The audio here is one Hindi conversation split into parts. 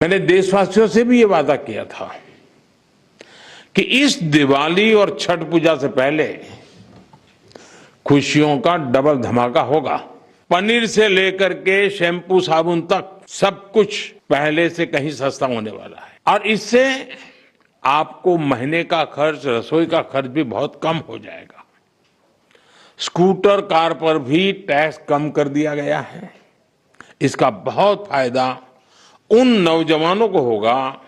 मैंने देशवासियों से भी ये वादा किया था कि इस दिवाली और छठ पूजा से पहले खुशियों का डबल धमाका होगा। पनीर से लेकर के शैम्पू साबुन तक सब कुछ पहले से कहीं सस्ता होने वाला है और इससे आपको महीने का खर्च, रसोई का खर्च भी बहुत कम हो जाएगा। स्कूटर, कार पर भी टैक्स कम कर दिया गया है। इसका बहुत फायदा उन नौजवानों को होगा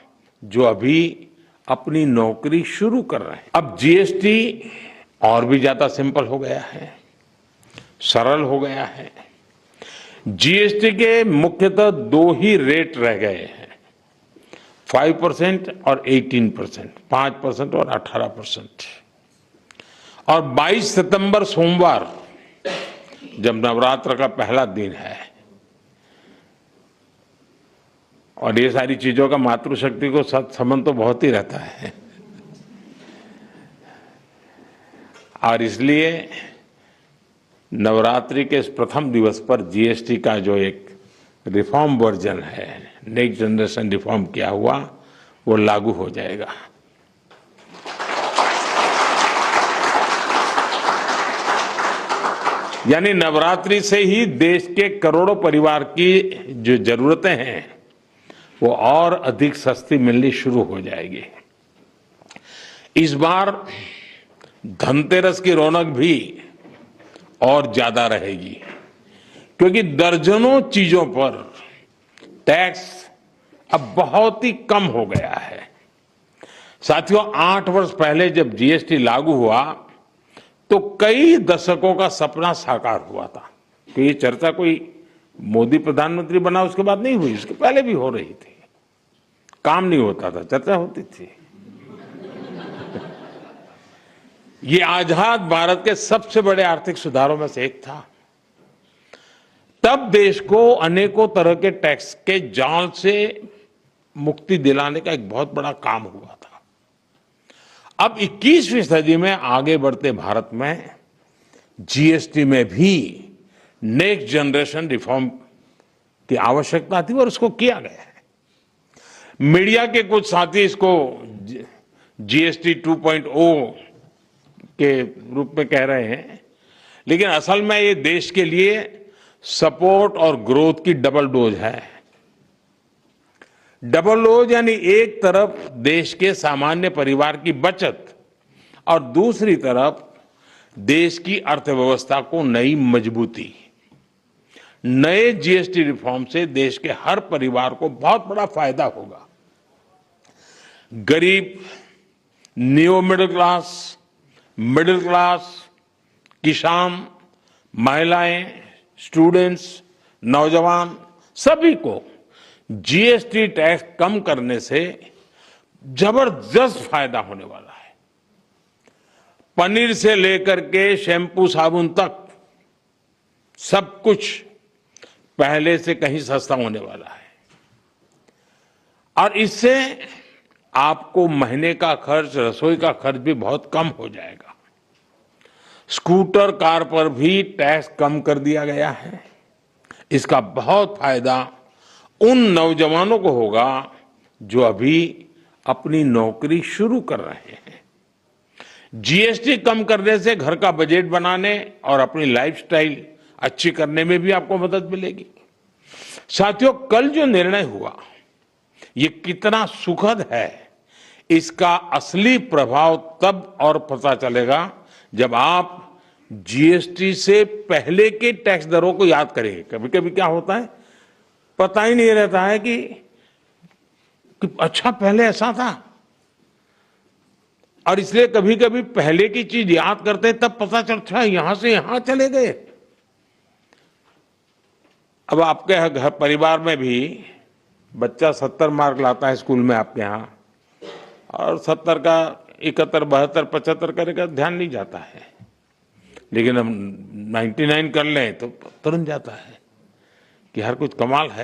जो अभी अपनी नौकरी शुरू कर रहे हैं। अब जीएसटी और भी ज्यादा सिंपल हो गया है, सरल हो गया है। जीएसटी के मुख्यतः दो ही रेट रह गए हैं, 5% और 18%, 5% और 18%। और 22 सितंबर सोमवार, जब नवरात्र का पहला दिन है और ये सारी चीजों का मातृशक्ति को संबंध तो बहुत ही रहता है और इसलिए नवरात्रि के इस प्रथम दिवस पर जीएसटी का जो एक रिफॉर्म वर्जन है, नेक्स्ट जनरेशन रिफॉर्म किया हुआ, वो लागू हो जाएगा। यानी नवरात्रि से ही देश के करोड़ों परिवार की जो जरूरतें हैं वो और अधिक सस्ती मिलनी शुरू हो जाएगी। इस बार धनतेरस की रौनक भी और ज्यादा रहेगी क्योंकि दर्जनों चीजों पर टैक्स अब बहुत ही कम हो गया है। साथियों, 8 वर्ष पहले जब जीएसटी लागू हुआ तो कई दशकों का सपना साकार हुआ था। तो ये चर्चा कोई मोदी प्रधानमंत्री बना उसके बाद नहीं हुई, उसके पहले भी हो रही थी। काम नहीं होता था, चर्चा होती थी। ये आजाद भारत के सबसे बड़े आर्थिक सुधारों में से एक था। तब देश को अनेकों तरह के टैक्स के जाल से मुक्ति दिलाने का एक बहुत बड़ा काम हुआ था। अब 21वीं सदी में आगे बढ़ते भारत में जीएसटी में भी नेक्स्ट जनरेशन रिफॉर्म की आवश्यकता थी और उसको किया गया है। मीडिया के कुछ साथी इसको जीएसटी 2.0 के रूप में कह रहे हैं, लेकिन असल में ये देश के लिए सपोर्ट और ग्रोथ की डबल डोज है। डबल डोज यानी एक तरफ देश के सामान्य परिवार की बचत और दूसरी तरफ देश की अर्थव्यवस्था को नई मजबूती। नए जीएसटी रिफॉर्म से देश के हर परिवार को बहुत बड़ा फायदा होगा। गरीब, न्यू मिडिल क्लास, किसान, महिलाएं, स्टूडेंट्स, नौजवान, सभी को जीएसटी टैक्स कम करने से जबरदस्त फायदा होने वाला है। पनीर से लेकर के शैम्पू साबुन तक सब कुछ पहले से कहीं सस्ता होने वाला है और इससे आपको महीने का खर्च, रसोई का खर्च भी बहुत कम हो जाएगा। स्कूटर, कार पर भी टैक्स कम कर दिया गया है। इसका बहुत फायदा उन नौजवानों को होगा जो अभी अपनी नौकरी शुरू कर रहे हैं। जीएसटी कम करने से घर का बजट बनाने और अपनी लाइफस्टाइल अच्छी करने में भी आपको मदद मिलेगी। साथियों, कल जो निर्णय हुआ ये कितना सुखद है, इसका असली प्रभाव तब और पता चलेगा जब आप जीएसटी से पहले के टैक्स दरों को याद करेंगे। कभी कभी क्या होता है, पता ही नहीं रहता है कि अच्छा पहले ऐसा था, और इसलिए कभी कभी पहले की चीज याद करते हैं तब पता चलता है यहां से यहां चले गए। अब आपके घर परिवार में भी बच्चा 70 मार्क लाता है स्कूल में आपके यहाँ और 70 का 71, 72, 75 करेगा, ध्यान नहीं जाता है। लेकिन हम 99 कर लें तो तुरंत जाता है कि हर कुछ कमाल है।